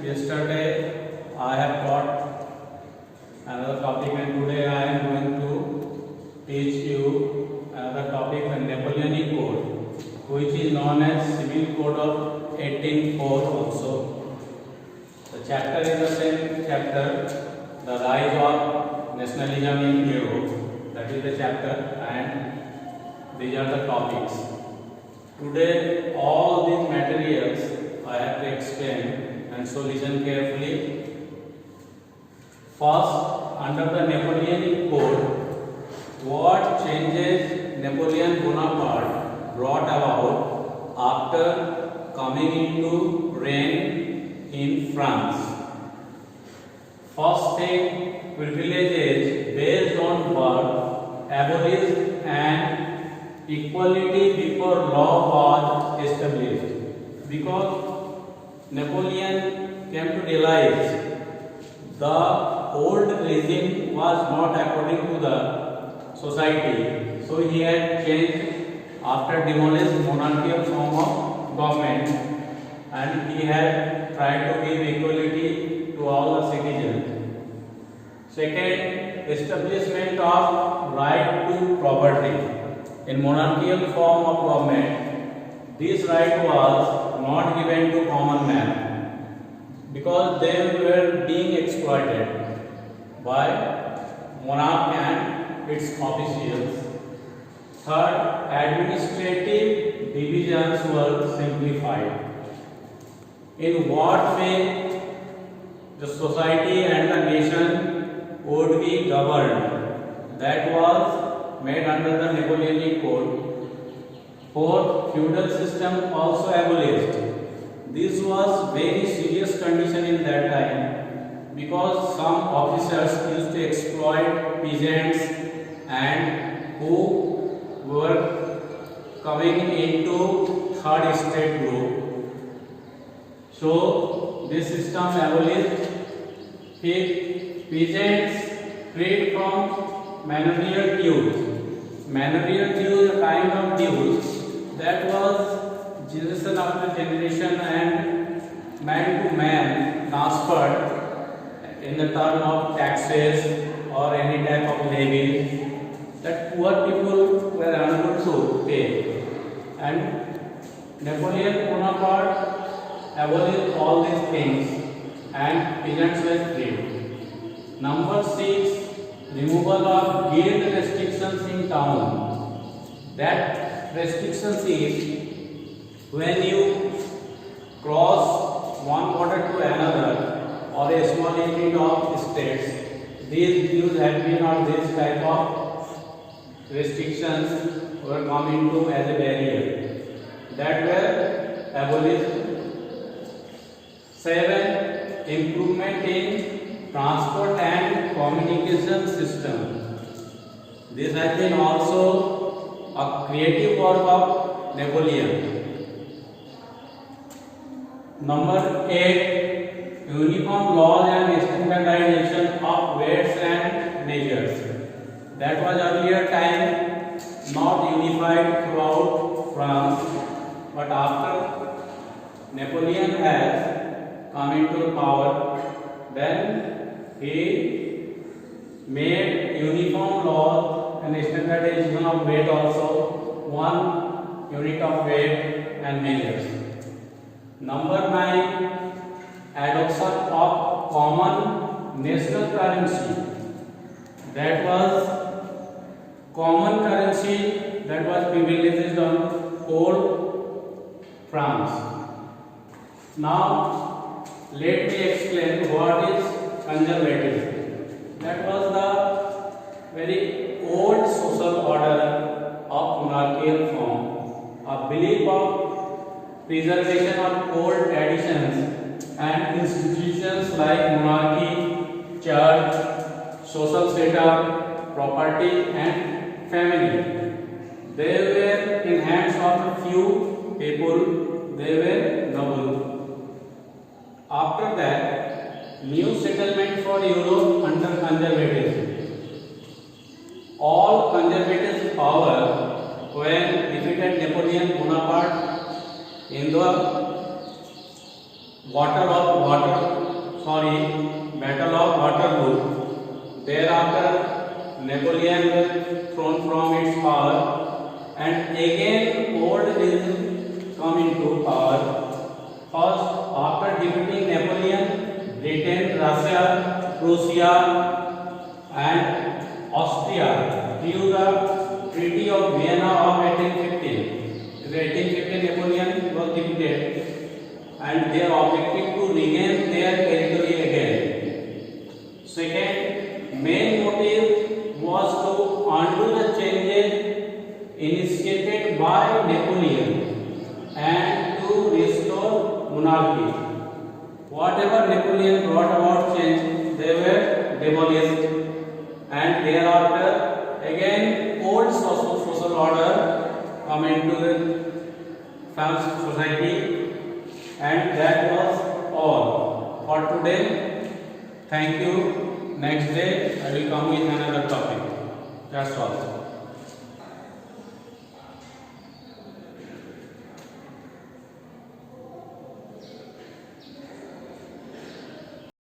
Yesterday I have taught another topic and today I am going to teach you another topic, the Napoleonic Code, which is known as Civil Code of 1804 also. The chapter is the same chapter, the rise of nationalism in Europe. That is the chapter and these are the topics. Today all these materials I have to explain, and so listen carefully. First, under the Napoleonic Code, what changes Napoleon Bonaparte brought about after coming into reign in France? First thing, privileges based on birth, abolished and equality before law was established. Because Napoleon came to realize the old regime was not according to the society, so he had changed after demolished monarchical form of government, and he had tried to give equality to all the citizens. Second, establishment of right to property. In monarchical form of government, this right was not given to common man because they were being exploited by monarch and its officials. Third, administrative divisions were simplified. In what way the society and the nation would be governed, that was made under the Napoleonic Code. Fourth, feudal system also abolished. This was very serious condition in that time because some officers used to exploit peasants and who were coming into third estate group. So this system abolished. Fifth, peasants freed from manorial dues. Manorial dues, a kind of dues that was generation after generation and man to man transferred in the term of taxes or any type of levy that poor people were unable to pay. And Napoleon Bonaparte abolished all these things and peasants were freed. Number 6, removal of guild restrictions in town. That restrictions is when you cross one border to another or a small unit of states, these dues have been or this type of restrictions were come into as a barrier that were abolished. 7, improvement in transport and communication system. This has been also a creative work of Napoleon. Number 8, uniform laws and standardization of weights and measures. That was earlier time not unified throughout France, but after Napoleon has come into power, then he made uniform laws and standardization of weight also, 1 unit of weight and measures. Number 9, adoption of common national currency. That was common currency that was privileged on whole France. Now let me explain what is conservatism. That was the very old social order of monarchical form, a belief of preservation of old traditions and institutions like monarchy, church, social setup, property and family. They were in hands of a few people, they were noble. After that, new settlement for Europe under conservatism. All conservative power when defeated Napoleon Bonaparte in the Battle of Waterloo. Thereafter, Napoleon was thrown from its power, and again old regime come into power. First, after defeating Napoleon, Britain, Russia, Prussia, and Austria drew the Treaty of Vienna of 1815. In 1815, Napoleon was defeated, and their objective to regain their territory again. Second, main motive was to undo the changes initiated by Napoleon and to restore monarchy. Whatever Napoleon brought about change, they were demolished, and thereafter again old social order come into the French society. And that was all for today. Thank you. Next day I will come with another topic. That's all.